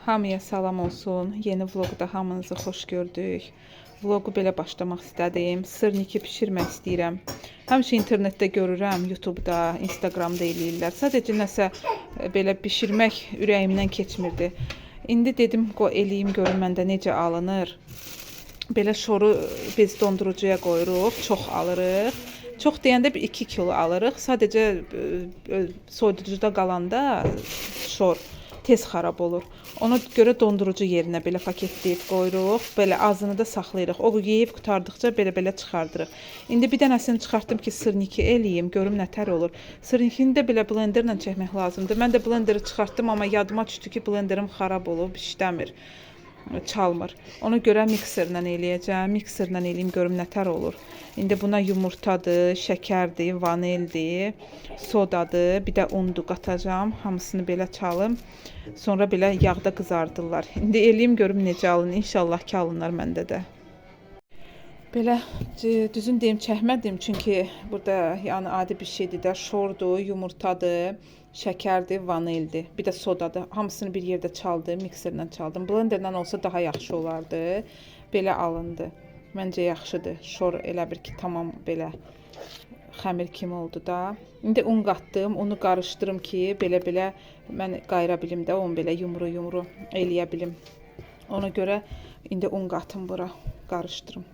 Hamıya salam olsun. Yeni vlogda hamınızı xoş gördük. Vlogu belə başlamaq istədim. Sırniki bişirmək istəyirəm. Həmişə internetdə görürəm, YouTube'da, Instagramda eləyirlər. Sadəcə nəsə belə bişirmək ürəyimdən keçmirdi. İndi dedim, qoy eləyim görüm məndə necə alınır. Belə şoru biz dondurucuya qoyuruq, çox alırıq. Çox deyəndə 2 kilo alırıq. Sadəcə soyuducuda qalanda şor tez xarab olur. Ona görə dondurucu yerinə belə paketləyib qoyuruq. Belə azını da saxlayırıq. O yeyib qurtardıqca belə çıxardırıq. İndi bir dənəsini çıxartdım ki, sırniki eləyim, görüm nətər olur. Sırnikini də belə blenderlə çəkmək lazımdır. Mən də blenderi çıxartdım, amma yadıma düşdü ki, blenderim xarab olub, işləmir, çalmır. Ona görə mikserlə eləyəcəm. Mikserlə eləyim, görüm nətər olur. İndi buna yumurtadır, şəkərdir, vanildir, sodadır, bir də undur qatacağım. Hamısını belə çalım. Sonra belə yağda qızardırlar. İndi eləyim görüm necə alınır. İnşallah ki alınır məndə də. Belə düzün deyim çəkmədim, çünki burada yəni adi bir şeydir də, şordur, yumurtadır, şəkərdir, vanildir, bir də sodadır. Hamısını bir yerdə çaldım, mikserlə çaldım. Blenderlə olsa daha yaxşı olardı. Belə alındı. Məncə yaxşıdır. Şor elə bir ki tamam belə xəmir kimi oldu da. İndi un qatdım, unu qarışdırım ki belə mən qayıra bilim də, onu belə yumru eləyə bilim. Ona görə indi un qatım bura, qarışdırım.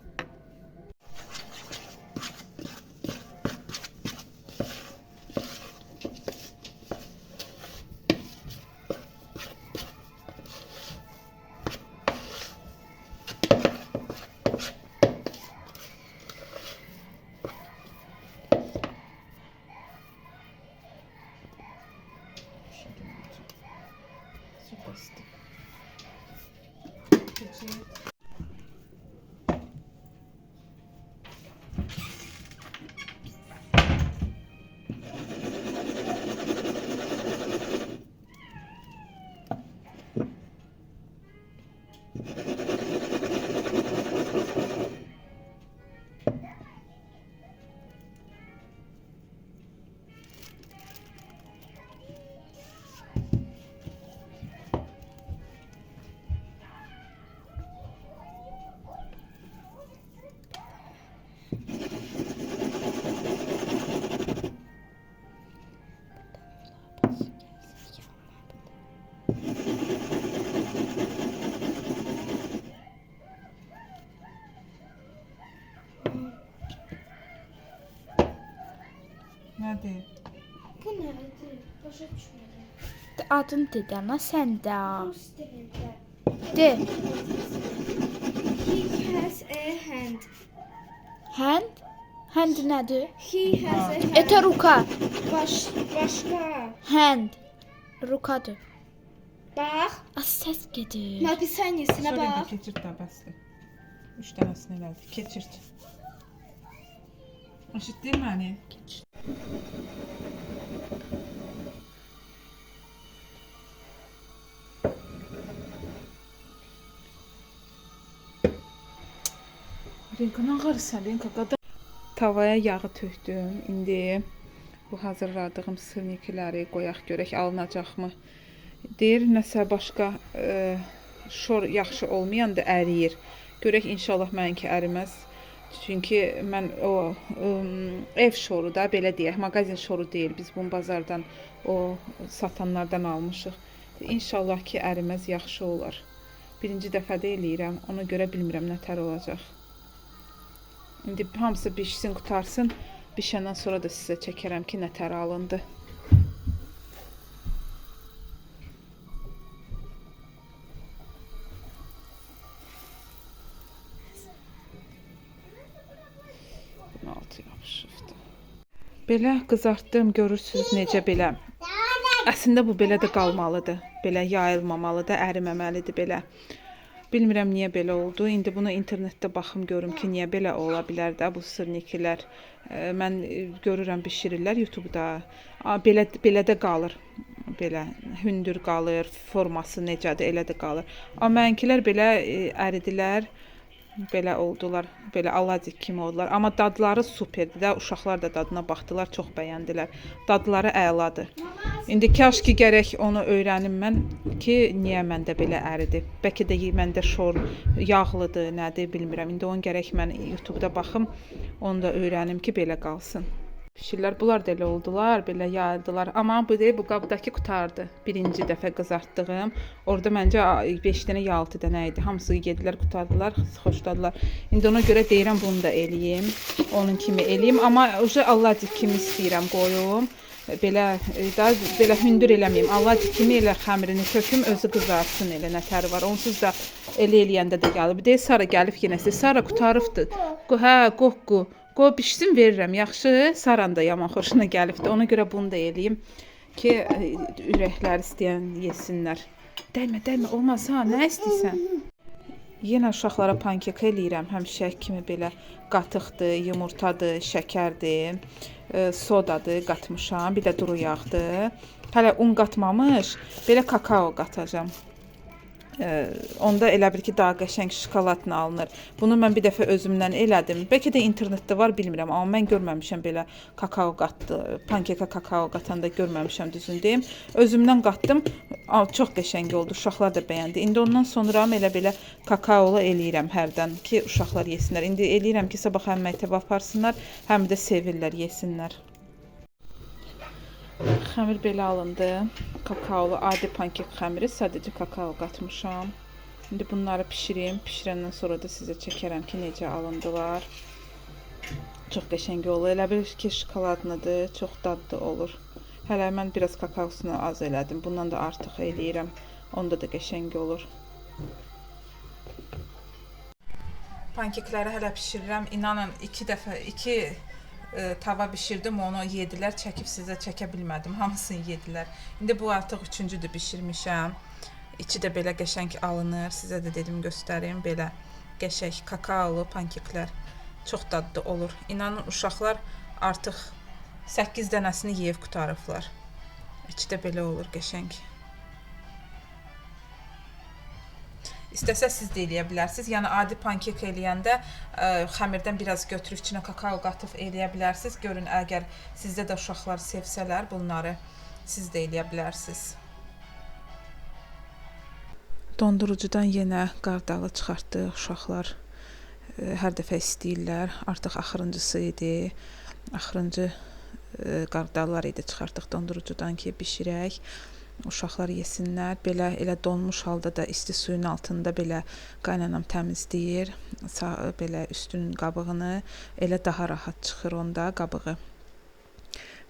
Nədir? Bu nədir? Başa düşmədim. Adın dedi ana sən də. Rus dilində. De. He has a hand. Hand? Hand nədir? He has a hand. Etə ruka. Başqa. Hand. Rukadır. Bax. Az səs gedir. Napisaniyesinə Sonra da bax. keçirt də bəsdir. 3 dənəsini elədik. Keçirt. Eşitdin məni? Keçir. Renka nə ağırsan, Renka qadın. Tavaya yağı tökdüm. İndi bu hazırladığım sırnikiləri qoyaq görək alınacaqmı? Deyir nəsə başqa şor yaxşı olmayanda əriyir. Görək inşallah mənimki əriməz. Çünki mən o ev şoru da belə deyək, mağazin şoru deyil. Biz bunu bazardan o satanlardan almışıq. İnşallah ki əriməz, yaxşı olar. Birinci dəfədə eləyirəm. Ona görə bilmirəm nətər olacaq. İndi hamısı bişsin, qutarsın. Bişəndən sonra da sizə çəkərəm ki nətər alındı. Altı yapışıqdı. Belə qızartdım, görürsünüz necə belə. Əslində bu belə də qalmalıdır. Belə yayılmamalıdır, əriməməlidir belə. Bilmirəm niyə belə oldu. İndi bunu internetdə baxım görüm ki, niyə belə ola bilər də bu sırnikilər. Mən görürəm bişirirlər YouTube'da. Belə də qalır. Belə hündür qalır, forması necədir, elə də qalır. Amma mənkilər belə əridilər. Belə oldular, belə aladik kimi oldular. Amma dadları superdir də. Uşaqlar da dadına baxdılar, çox bəyəndilər. Dadları əladır. İndi kaş ki gərək onu öyrənim mən ki, niyə məndə belə əridir. Bəlkə də məndə şor yağlıdır, nədir bilmirəm. İndi onu gərək mən YouTube-da baxım, onu da öyrənim ki, belə qalsın. Pişirlər bunlar da elə oldular, belə yayıldılar. Amma bu qabdakı qutardı. Birinci dəfə qızartdığım. Orada məncə 5 dənə ya 6 dənə idi. Hamısı yedilər, qutardılar, xoşladılar. İndi ona görə deyirəm bunu da eləyim. Onun kimi eləyim. Amma alladik kimi istəyirəm qoyum. Belə hündür eləməyim. Alladik kimi elə xəmirini töküm, özü qızarsın elə nətəri var. Onsuz da eləyəndə də gəlib. Deyir Sara gəlib yenəsi. Sara qutarıbdı. Hə, qoqqu. Qoy bişsin verirəm, yaxşı? Saran da yaman xoşuna gəlibdi. Ona görə bunu da eləyim ki, ürəklər istəyən yesinlər. Dəymə, olmaz ha, nə istəyirsən? Yenə uşaqlara pankek eləyirəm. Həmişə kimi belə qatıqdır, yumurtadır, şəkərdir, sodadır qatmışam, bir də duru yağdır. Hələ un qatmamış, belə kakao qatacağam. Onda elə bil ki, daha qəşəng şokoladla alınır. Bunu mən bir dəfə özümdən elədim. Bəlkə də internetdə var, bilmirəm. Amma mən görməmişəm belə kakao qatdı. Pankeka kakao qatanda görməmişəm, düzünü deyim. Özümdən qatdım. Çox qəşəng oldu. Uşaqlar da bəyəndi. İndi ondan sonra elə belə kakaolu eləyirəm hərdən ki, uşaqlar yesinlər. İndi eləyirəm ki, sabah həm məktəbə aparsınlar, həm də sevirlər, yesinlər. Xəmir belə alındı. Kakaolu adi pankek xəmiri, sadəcə kakao qatmışam. İndi bunları pişirim. Pişirəndən sonra da sizə çəkərəm ki, necə alındılar. Çox qəşəng olur. Elə bir ki, şokoladlıdır, çox dadlı olur. Hələ mən biraz kakaosunu az elədim. Bundan da artıq eləyirəm. Onda da qəşəng olur. Pankekləri hələ pişirirəm. İnanın, 2 tava bişirdim, onu yedilər, çəkib sizə çəkə bilmədim, hamısını yedilər. İndi bu artıq 3-cüdür bişirmişəm. İçi də belə qəşəng alınır, sizə də dedim göstərim, belə qəşəng kakaolu pankeklər çox dadlı olur. İnanın, uşaqlar artıq 8 dənəsini yeyib qutarıblar. İçi də belə olur, qəşəng. İstəsəz siz də eləyə bilərsiniz. Yəni adi pankek eləyəndə xəmirdən biraz götürüb içinə kakao qatıb eləyə bilərsiniz. Görün, əgər sizdə də uşaqlar sevsələr bunları, siz də eləyə bilərsiniz. Dondurucudan yenə qardalı çıxartdıq uşaqlar. Hər dəfə istəyirlər. Artıq axırıncısı idi. Axırıncı qardallar idi çıxartdıq dondurucudan ki, bişirək. Uşaqlar yesinlər. Belə elə donmuş halda da isti suyun altında belə qaynanam təmizləyir. Belə üstünün qabığını, elə daha rahat çıxır onda qabığı.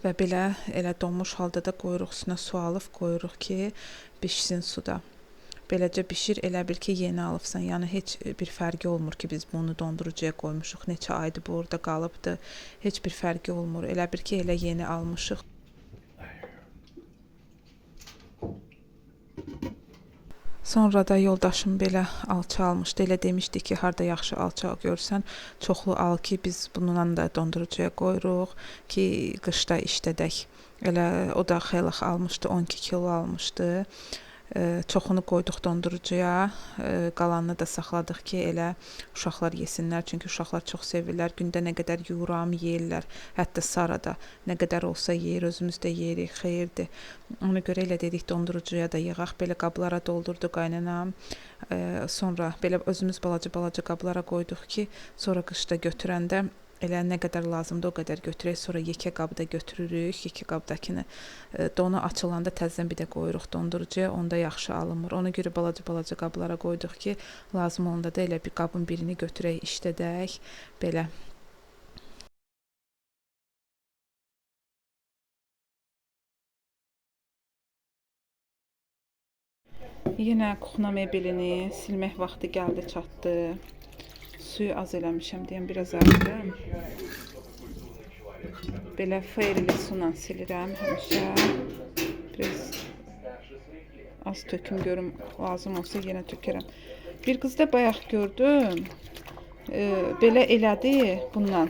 Və belə elə donmuş halda da qoyuruq üstünə su alıb qoyuruq ki, bişsin suda. Beləcə bişir, elə bil ki, yeni alıbsan. Yəni heç bir fərqi olmur ki, biz bunu dondurucuya qoymuşuq. Neçə aydır bu orada qalıbdı. Heç bir fərqi olmur. Elə bil ki, elə yeni almışıq. Sonra da yoldaşım belə alça almışdı. Elə demişdi ki, harda yaxşı alça görsən, çoxlu al ki, biz bununla da dondurucuya qoyuruq ki, qışda işlədək. Elə o da xeyli almışdı, 12 kilo almışdı. Çoxunu qoyduq dondurucuya, qalanını da saxladıq ki, elə uşaqlar yesinlər. Çünki uşaqlar çox sevirlər. Gündə nə qədər yuram yeyirlər. Hətta Sara da nə qədər olsa yeyir, özümüz də yeyirik, xeyirdir. Ona görə elə dedik dondurucuya da yığaq. Belə qablara doldurdu qaynanam. Sonra belə özümüz balaca qablara qoyduq ki, sonra qışda götürəndə elə nə qədər lazımdır o qədər götürək, sonra yekə qabda götürürük, yekə qabdakını donu açılanda təzədən bir də qoyuruq dondurucuya, onda yaxşı alınmır. Ona görə balaca qablara qoyduq ki, lazım olanda da elə bir qabın birini götürək, işlədək, belə. Yenə kuxna mebelini silmək vaxtı gəldi, çatdı. Suyu az eləmişəm deyəm, biraz azdır. Belə feyirli suyla silirəm həmişə. Biraz az töküm görüm, lazım olsa yenə tökərəm. Bir qızda bayaq gördüm, belə elədi bundan.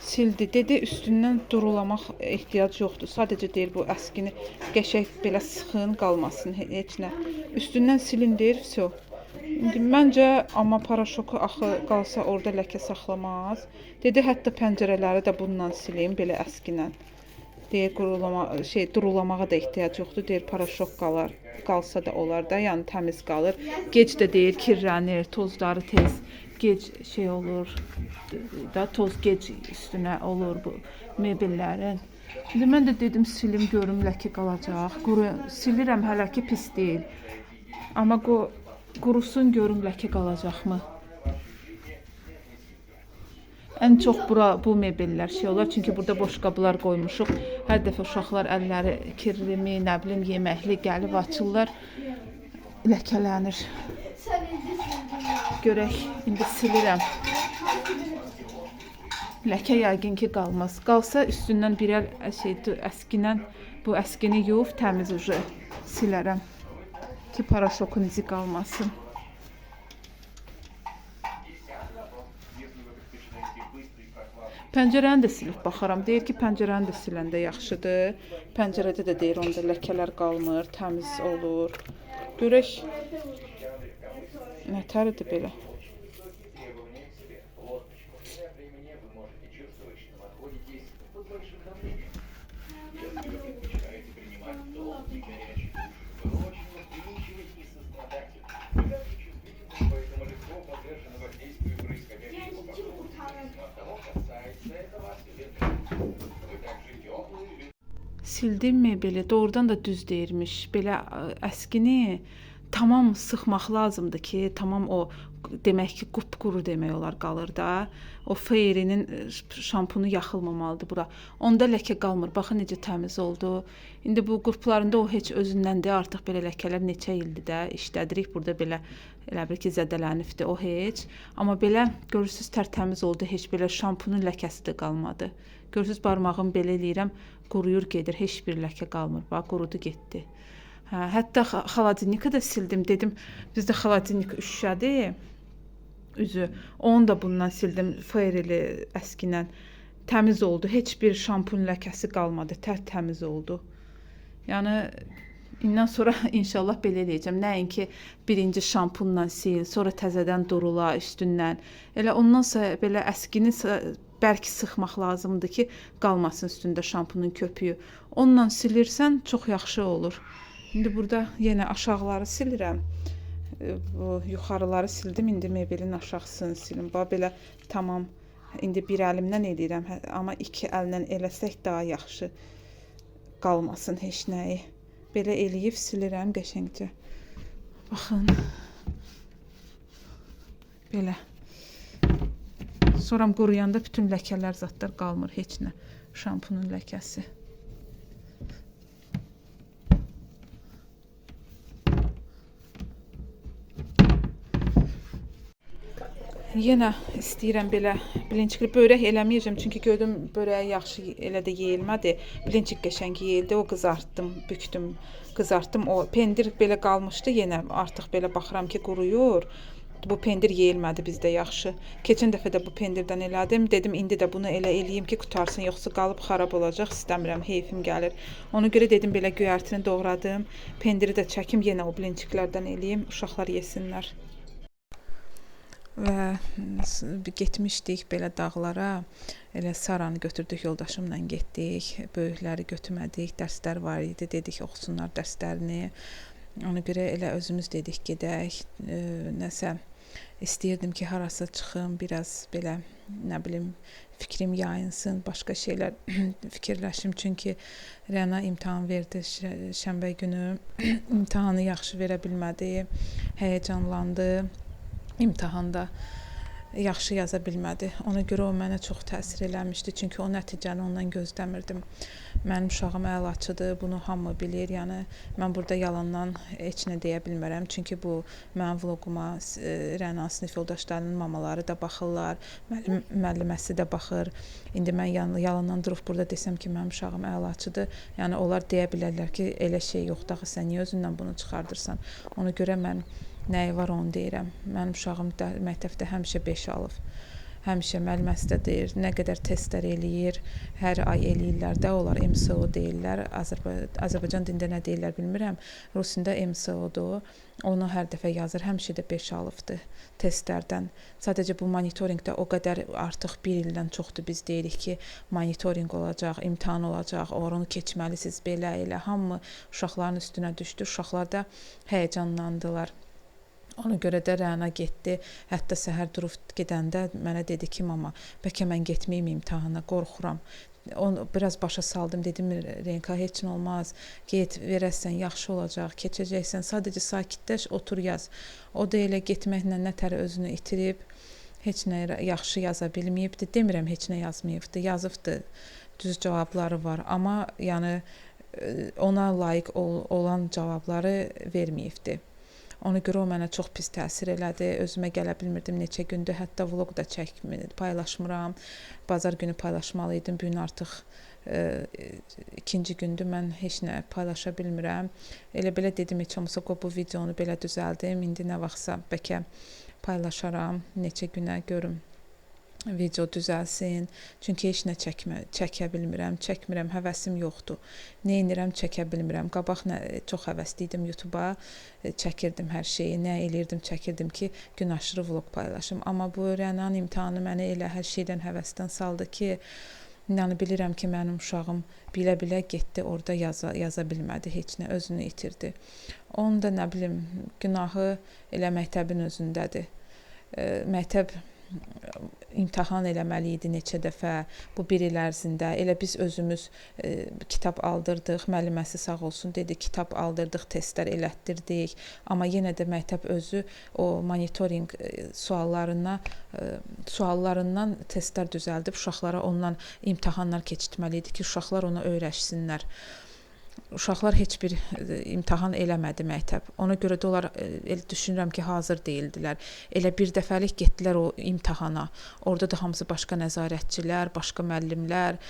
Sildi, dedi üstündən durulamaq ehtiyac yoxdur. Sadəcə deyir bu əskini qəşəng belə sıxın qalmasın, heç nə. Üstündən silin deyir, vəsə. İndi məncə amma paraşoku axı qalsa orada ləkə saxlamaz. Dedi hətta pəncərələri də bununla silim belə əskinə. Deyir durulamağa da ehtiyac yoxdur. Deyir paraşok qalar. Qalsa da olar da, yəni təmiz qalır. Gec də deyir kirlənir, tozları tez gec olur. Da toz gec üstünə olur bu mebellərin. İndi mən də dedim silim görüm ləkə qalacaq. Silirəm hələ ki pis deyil. Amma qurusun görüm ləkə qalacaqmı? Ən çox bu mebellər olar. Çünki burada boş qablar qoymuşuq. Hər dəfə uşaqlar əlləri kirlimi, nə bilim yeməkli gəlib açırlar. Ləkələnir. Görək, indi silirəm. Ləkə yəqin ki qalmaz. Qalsa üstündən birər əskinən bu əskini yuyub təmiz silərəm. Ki paraşokun izi qalmasın. Pəncərəni də silib baxaram. Deyir ki, pəncərəni də siləndə yaxşıdır. Pəncərədə də deyir, onda ləkələr qalmır, təmiz olur. Görək, nətəridir belə. Sildim mebeli, doğrudan da düz deyirmiş. Belə əskini tamam sıxmaq lazımdır ki, tamam o demək ki, qupquru demək olar qalır da. O Fairy'nin şampunu yaxılmamalıdır bura. Onda ləkə qalmır. Baxın necə təmiz oldu. İndi bu qurplarında o heç özündəndir. Artıq belə ləkələr neçə ildir də işlədirik. Burada belə elə bir ki, zədələnibdir o heç. Amma belə görürsüz tərtəmiz oldu. Heç belə şampunun ləkəsi də qalmadı. Görürsüz barmağımı belə eləyirəm, quruyur gedir. Heç bir ləkə qalmır. Bax, qurudu getdi. Hətta xaladinlikə də sildim. Dedim, bizdə xaladinlik üşüşədi. Üzü. Onu da bundan sildim. Fairy'li əskilə. Təmiz oldu. Heç bir şampun ləkəsi qalmadı. Tərtəmiz oldu. Yəni indən sonra inşallah belə eləyəcəm. Nəinki birinci şampunla sil, sonra təzədən durula üstündən. Elə ondan sonra belə əskini bərk sıxmaq lazımdır ki, qalmasın üstündə şampunun köpüyü. Onunla silirsən çox yaxşı olur. İndi burada yenə aşağıları silirəm. Bu yuxarıları sildim. İndi mebelin aşağısını silim. Bax belə tamam. İndi bir əlimdən eləyirəm. Amma iki əllə eləsək daha yaxşı. Qalmasın heç nəyi. Belə eləyib silirəm qəşəngcə. Baxın. Belə. Sonra quruyanda bütün ləkələr zatlar qalmır. Heç nə. Şampunun ləkəsi. Yenə istəyirəm belə bilinçikli börək eləməyəcəm. Çünki gördüm börəyi yaxşı elə də yeyilmədi. Bilinçik qəşəng yeyildi. O qızartdım, bükdüm, qızartdım. O pendir belə qalmışdı yenə. Artıq belə baxıram ki, quruyur. Bu pendir yeyilmədi bizdə yaxşı. Keçən dəfə də bu pendirdən elədim. Dedim, indi də bunu elə eləyim ki, qutarsın. Yoxsa qalıb xarab olacaq. İstəmirəm, heyfim gəlir. Ona görə dedim, belə göyərtini doğradım. Pendiri də çəkim, yenə o bilinçiklərdən eləyim. Uşaqlar yesinlər. Və getmişdik belə dağlara. Elə Saranı götürdük, yoldaşımla getdik. Böyükləri götürmədik. Dərslər var idi. Dedik, oxusunlar dərslərini. Ona görə elə özümüz dedik, gedək. Nəsə istəyirdim ki, harasa çıxım, biraz belə, nə bilim, fikrim yayınsın, başqa şeylər fikirləşim. Çünki Rəna imtahan verdi şənbə günü. İmtahanı yaxşı verə bilmədi. Həyəcanlandı. İmtahanda yaxşı yaza bilmədi. Ona görə o mənə çox təsir eləmişdi. Çünki o nəticəni ondan gözləmirdim. Mənim uşağım əlaçıdır, bunu hamı bilir. Yəni mən burada yalandan heç nə deyə bilmərəm. Çünki bu mənim vloquma Rəna sinif yoldaşlarının mamaları da baxırlar, müəlliməsi də baxır. İndi mən yalandan durub burada desəm ki, mənim uşağım əlaçıdır. Yəni onlar deyə bilərlər ki, elə şey yoxdur, axı sən niyə özündən bunu çıxardırsan? Ona görə mən nəyi var onu deyirəm. Mənim uşağım məktəbdə həmişə 5 alıb. həmişə müəlliməsi də deyir, nə qədər testlər eləyir, hər ay eləyirlər də, onlar MSO deyirlər. Azərbaycan dilində nə deyirlər bilmirəm. Rusunda MSO-dur. Onu hər dəfə yazır, həmişə də 5 alıbdı testlərdən. Sadəcə bu monitorinqdə o qədər artıq 1 ildən çoxdur biz deyirik ki, monitorinq olacaq, imtahan olacaq, onu keçməlisiniz belə elə. Hamı uşaqların üstünə düşdü. Uşaqlar da həyəcanlandılar. Ona görə də Rəna getdi. Hətta səhər durub gedəndə mənə dedi ki, mama, bəlkə mən getməyim imtahana, qorxuram. Onu biraz başa saldım, dedim Renka heç nə olmaz, get verəsən, yaxşı olacaq, keçəcəksən, sadəcə sakitləş, otur yaz. O da elə getməklə nətər özünü itirib, heç nə yaxşı yaza bilməyibdi, demirəm heç nə yazmayıbdı, yazıbdı, düz cavabları var, amma yəni ona layiq olan cavabları verməyibdi. Ona görə o mənə çox pis təsir elədi. Özümə gələ bilmirdim neçə gündür. Hətta vloq da paylaşmıram. Bazar günü paylaşmalıydım. Bu gün artıq ikinci gündür. Mən heç nə paylaşa bilmirəm. Elə belə dedim, heç olmasa bu videonu belə düzəldim. İndi nə vaxtsa bəlkə paylaşaram. Neçə günə görüm. Video düzəlsin. Çünki heç nə çəkə bilmirəm, çəkmirəm, həvəsim yoxdur. Nə edirəm, çəkə bilmirəm. Qabaq çox həvəsliydim YouTube-a, çəkirdim hər şeyi, nə eləyirdim, çəkirdim ki, gün aşırı vlog paylaşım. Amma bu Rənanın imtahanı məni elə hər şeydən həvəsdən saldı ki, yəni bilirəm ki, mənim uşağım bilə-bilə getdi, orada yaza bilmədi, heç nə, özünü itirdi. Onun da nə bilim, günahı elə məktəbin özündədir. Məktəb imtahan eləməli idi neçə dəfə bu 1 il ərzində. Elə biz özümüz kitab aldırdıq, müəlliməsi sağ olsun dedi, kitab aldırdıq, testlər elətdirdik. Amma yenə də məktəb özü o monitorinq suallarından testlər düzəldib uşaqlara ondan imtahanlar keçirtməli idi ki, uşaqlar ona öyrəşsinlər. Uşaqlar heç bir imtahan eləmədi məktəb. Ona görə də onlar düşünürəm ki, hazır deyildilər. Elə bir dəfəlik getdilər o imtahana. Orada da hamısı başqa nəzarətçilər, başqa müəllimlər,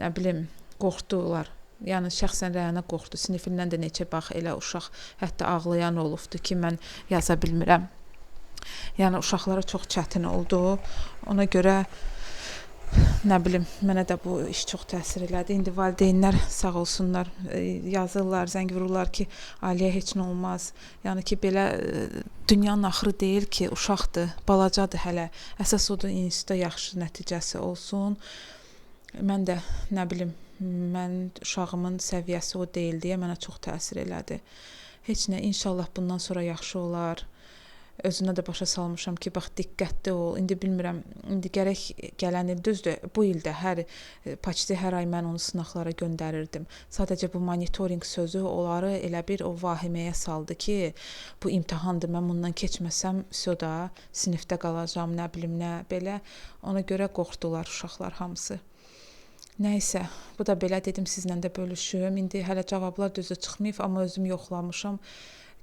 nə bilim, qorxdular. Yəni şəxsən Rəna qorxdu. Sinifindən də neçə bax elə uşaq hətta ağlayan olubdu ki, mən yaza bilmirəm. Yəni uşaqlara çox çətin oldu. Ona görə nə bilim, mənə də bu iş çox təsir elədi. İndi valideynlər sağ olsunlar, yazırlar, zəng vururlar ki, Aliyə heç nə olmaz. Yəni ki, belə dünyanın axırı deyil ki, uşaqdır, balacadır hələ. Əsas odur, institutda yaxşı nəticəsi olsun. Mən də nə bilim, mən uşağımın səviyyəsi o deyil deyə mənə çox təsir elədi. Heç nə, inşallah bundan sonra yaxşı olar. Özünə də başa salmışam ki, bax, diqqətli ol. İndi bilmirəm, indi gərək gələn il, düzdür, bu ildə hər ay mən onu sınaqlara göndərirdim. Sadəcə bu monitorinq sözü onları elə bir o vahiməyə saldı ki, bu imtahandır, mən bundan keçməsəm, da sinifdə qalacam, nə bilim, nə belə. Ona görə qorxdular uşaqlar hamısı. Nəysə, bu da belə dedim, sizlə də bölüşüm. İndi hələ cavablar düzü çıxmayıb, amma özüm yoxlamışam.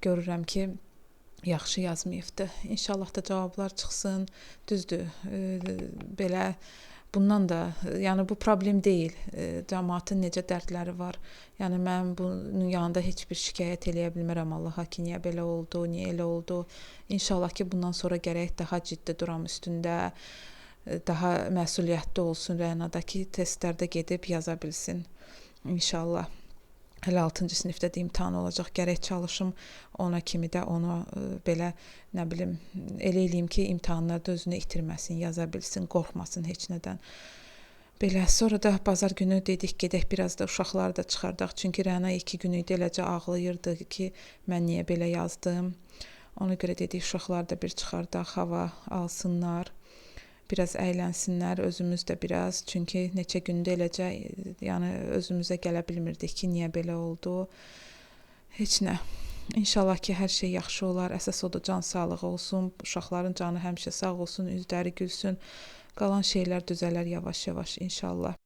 Görürəm ki, yaxşı yazmayıbdı. İnşallah da cavablar çıxsın. Düzdür, belə bundan da, yəni bu problem deyil. Cəmaatın necə dərdləri var. Yəni mən bunun yanında heç bir şikayət eləyə bilmərəm Allaha ki, niyə belə oldu, niyə elə oldu. İnşallah ki, bundan sonra gərək daha ciddi duram üstündə, daha məsuliyyətli olsun Rənada ki, testlərdə gedib yaza bilsin. İnşallah. Hələ 6-cı sinifdə də imtahan olacaq, gərək çalışım ona kimi də onu belə, nə bilim, elə eləyim ki, imtahanlarda özünü itirməsin, yaza bilsin, qorxmasın heç nədən. Belə, sonra da bazar günü dedik, gedək biraz da uşaqları da çıxardaq. Çünki Rəna 2 gün idi, eləcə ağlayırdı ki, mən niyə belə yazdım. Ona görə dedik, uşaqları da bir çıxardaq, hava alsınlar. Biraz əylənsinlər, özümüz də biraz. Çünki neçə gündə eləcə, yəni özümüzə gələ bilmirdik ki, niyə belə oldu. Heç nə. İnşallah ki, hər şey yaxşı olar. Əsas odur, can sağlığı olsun. Uşaqların canı həmişə sağ olsun, üzləri gülsün. Qalan şeylər düzələr yavaş-yavaş inşallah.